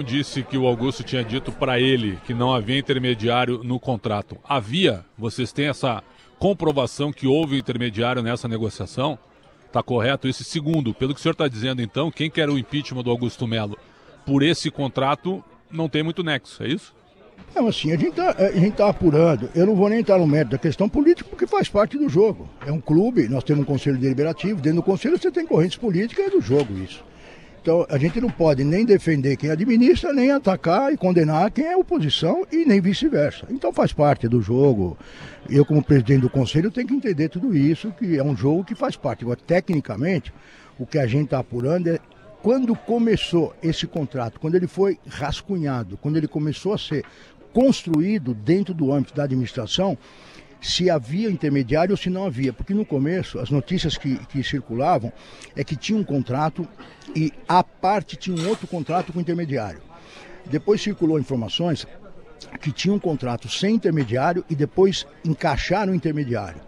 Disse que o Augusto tinha dito para ele que não havia intermediário no contrato. Havia? Vocês têm essa comprovação que houve intermediário nessa negociação? Está correto? Esse segundo, pelo que o senhor está dizendo então, quem quer o impeachment do Augusto Melo por esse contrato não tem muito nexo, é isso? Não, assim, a gente tá apurando. Eu não vou nem entrar no mérito da questão política, porque faz parte do jogo. É um clube, nós temos um conselho deliberativo, dentro do conselho você tem correntes políticas, é do jogo isso. Então, a gente não pode nem defender quem administra, nem atacar e condenar quem é oposição e nem vice-versa. Então, faz parte do jogo. Eu, como presidente do conselho, tenho que entender tudo isso, que é um jogo que faz parte. Agora, tecnicamente, o que a gente está apurando é quando começou esse contrato, quando ele foi rascunhado, quando ele começou a ser construído dentro do âmbito da administração, se havia intermediário ou se não havia, porque no começo as notícias que circulavam é que tinha um contrato e à parte tinha um outro contrato com intermediário. Depois circulou informações que tinha um contrato sem intermediário e depois encaixaram o intermediário.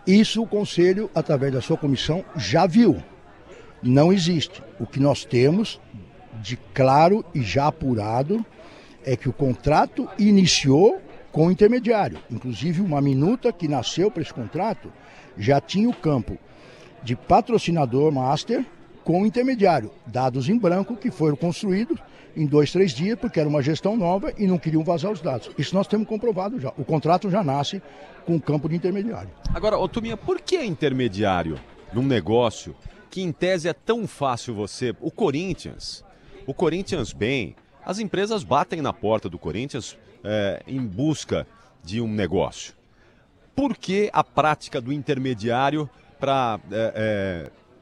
Isso o Conselho, através da sua comissão, já viu. Não existe. O que nós temos de claro e já apurado é que o contrato iniciou com o intermediário. Inclusive, uma minuta que nasceu para esse contrato já tinha o campo de patrocinador master com o intermediário, dados em branco que foram construídos em 2, 3 dias, porque era uma gestão nova e não queriam vazar os dados. Isso nós temos comprovado já. O contrato já nasce com o campo de intermediário. Agora, Tuminha, por que intermediário num negócio que em tese é tão fácil você... O Corinthians bem, as empresas batem na porta do Corinthians em busca de um negócio. Por que a prática do intermediário para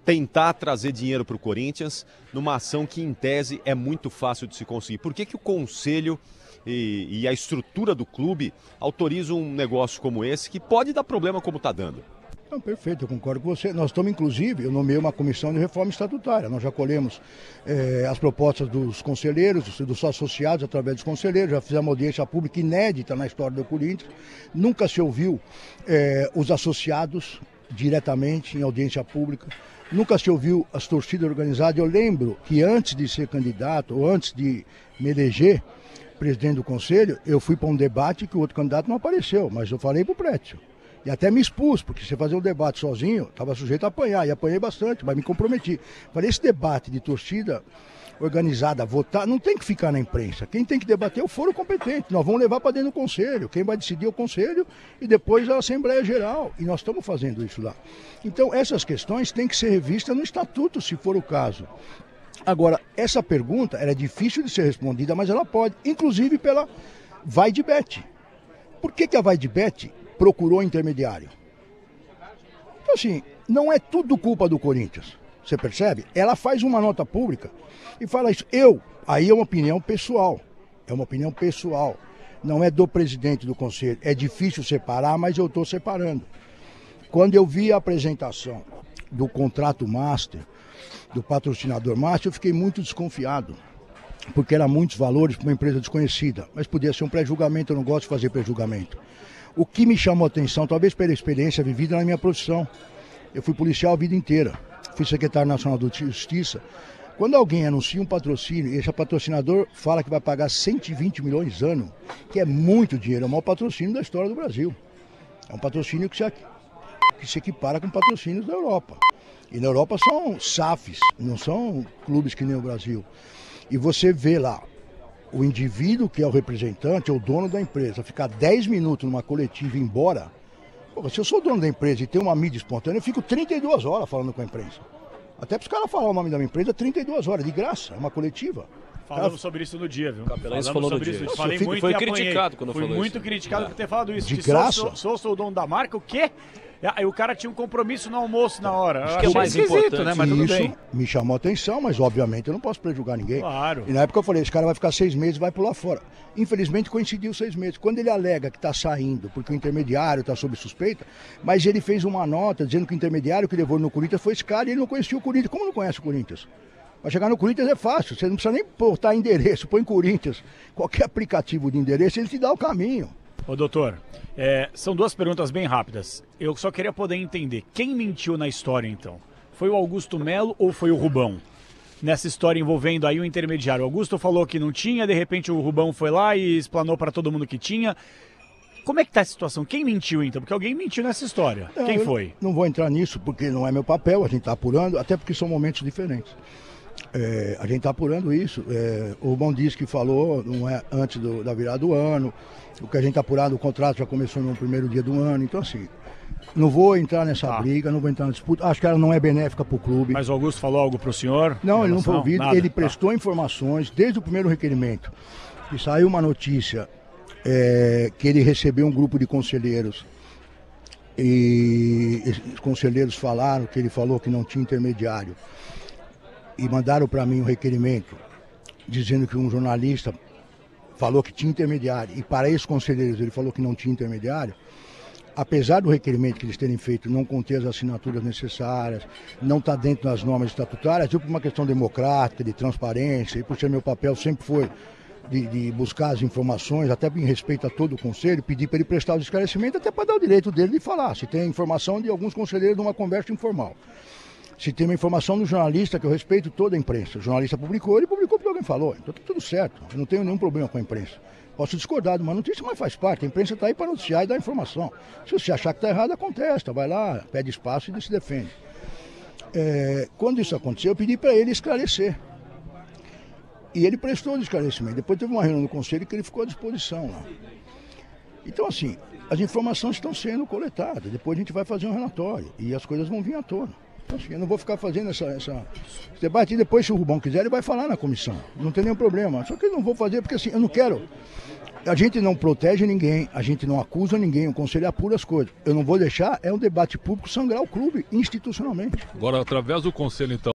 tentar trazer dinheiro para o Corinthians numa ação que, em tese, é muito fácil de se conseguir? Por que o Conselho e a estrutura do clube autorizam um negócio como esse que pode dar problema como está dando? Não, perfeito, eu concordo com você. Nós estamos, inclusive, eu nomeei uma comissão de reforma estatutária. Nós já colhemos as propostas dos conselheiros, dos associados através dos conselheiros, já fizemos uma audiência pública inédita na história do Corinthians. Nunca se ouviu os associados diretamente em audiência pública. Nunca se ouviu as torcidas organizadas. Eu lembro que antes de ser candidato, ou antes de me eleger presidente do conselho, eu fui para um debate que o outro candidato não apareceu, mas eu falei para o Prétio. E até me expus, porque se fazer um debate sozinho, estava sujeito a apanhar, e apanhei bastante, mas me comprometi. Falei, esse debate de torcida organizada, votar, não tem que ficar na imprensa. Quem tem que debater é o foro competente. Nós vamos levar para dentro do conselho. Quem vai decidir é o conselho e depois a Assembleia Geral. E nós estamos fazendo isso lá. Então, essas questões têm que ser revistas no estatuto, se for o caso. Agora, essa pergunta era difícil de ser respondida, mas ela pode, inclusive pela Vaidbet. Por que a Vaidbet procurou intermediário? Então, assim, não é tudo culpa do Corinthians, você percebe? Ela faz uma nota pública e fala isso. Aí é uma opinião pessoal, não é do presidente do conselho. É difícil separar, mas eu estou separando. Quando eu vi a apresentação do contrato master, do patrocinador master, eu fiquei muito desconfiado, porque eram muitos valores para uma empresa desconhecida, mas podia ser um pré-julgamento, eu não gosto de fazer pré-julgamento. O que me chamou a atenção, talvez pela experiência vivida na minha profissão, eu fui policial a vida inteira, fui secretário nacional de Justiça. Quando alguém anuncia um patrocínio e esse patrocinador fala que vai pagar 120 milhões ano, que é muito dinheiro, é o maior patrocínio da história do Brasil. É um patrocínio que se equipara com patrocínios da Europa. E na Europa são SAFs, não são clubes que nem o Brasil. E você vê lá, o indivíduo que é o representante, ou o dono da empresa, ficar 10 minutos numa coletiva e ir embora. Pô, se eu sou dono da empresa e tenho uma mídia espontânea, eu fico 32 horas falando com a imprensa. Até para os caras falar o nome da minha empresa, 32 horas, de graça, é uma coletiva. Falamos sobre isso no dia, viu? Capelães falou no dia. Isso. Falei muito foi e apanhei. criticado quando falou isso. Fui muito criticado por ter falado isso. De graça? Sou o dono da marca, o quê? Aí o cara tinha um compromisso no almoço na hora. Acho que é o mais importante, né? Mas tudo isso bem. Me chamou a atenção, mas obviamente eu não posso prejudicar ninguém. Claro. E na época eu falei, esse cara vai ficar 6 meses e vai pular fora. Infelizmente coincidiu 6 meses. Quando ele alega que está saindo porque o intermediário está sob suspeita, mas ele fez uma nota dizendo que o intermediário que levou no Corinthians foi esse cara e ele não conhecia o Corinthians. Como não conhece o Corinthians? Para chegar no Corinthians é fácil, você não precisa nem botar endereço, põe Corinthians. Qualquer aplicativo de endereço, ele te dá o caminho. Ô doutor, são duas perguntas bem rápidas. Eu só queria poder entender, quem mentiu na história então? Foi o Augusto Melo ou foi o Rubão? nessa história envolvendo aí o intermediário? O Augusto falou que não tinha, de repente o Rubão foi lá e explanou para todo mundo que tinha. Como é que tá a situação? Quem mentiu então? Porque alguém mentiu nessa história. Quem foi? Não vou entrar nisso porque não é meu papel, a gente está apurando, até porque são momentos diferentes. A gente está apurando isso. O Rubão disse que falou, não é antes da virada do ano. O que a gente está apurando, o contrato já começou no primeiro dia do ano. Então, assim, não vou entrar nessa briga, não vou entrar na disputa. Acho que ela não é benéfica para o clube. Mas o Augusto falou algo para o senhor? Não, ele não foi ouvido. Nada. Ele prestou informações desde o primeiro requerimento. E saiu uma notícia que ele recebeu um grupo de conselheiros. E os conselheiros falaram que ele falou que não tinha intermediário. E mandaram para mim um requerimento dizendo que um jornalista falou que tinha intermediário. E para esses conselheiros ele falou que não tinha intermediário. Apesar do requerimento que eles terem feito não conter as assinaturas necessárias, não está dentro das normas estatutárias, eu por uma questão democrática, de transparência, e por ser meu papel sempre foi de buscar as informações, até em respeito a todo o conselho, pedir para ele prestar os esclarecimentos, até para dar o direito dele de falar, se tem informação de alguns conselheiros numa conversa informal. Se tem uma informação do jornalista, que eu respeito toda a imprensa, o jornalista publicou, ele publicou porque alguém falou, então está tudo certo, eu não tenho nenhum problema com a imprensa. Posso discordar de uma notícia, mas faz parte, a imprensa está aí para noticiar e dar informação. Se você achar que está errado, contesta, vai lá, pede espaço e se defende. Quando isso aconteceu, eu pedi para ele esclarecer. E ele prestou o esclarecimento. Depois teve uma reunião no conselho que ele ficou à disposição lá. Então, assim, as informações estão sendo coletadas. Depois a gente vai fazer um relatório e as coisas vão vir à tona. Então, assim, eu não vou ficar fazendo esse debate. E depois, se o Rubão quiser, ele vai falar na comissão. Não tem nenhum problema. Só que eu não vou fazer porque, assim, eu não quero. A gente não protege ninguém, a gente não acusa ninguém, o conselho apura as coisas. Eu não vou deixar, um debate público sangrar o clube institucionalmente. Agora, através do conselho, então.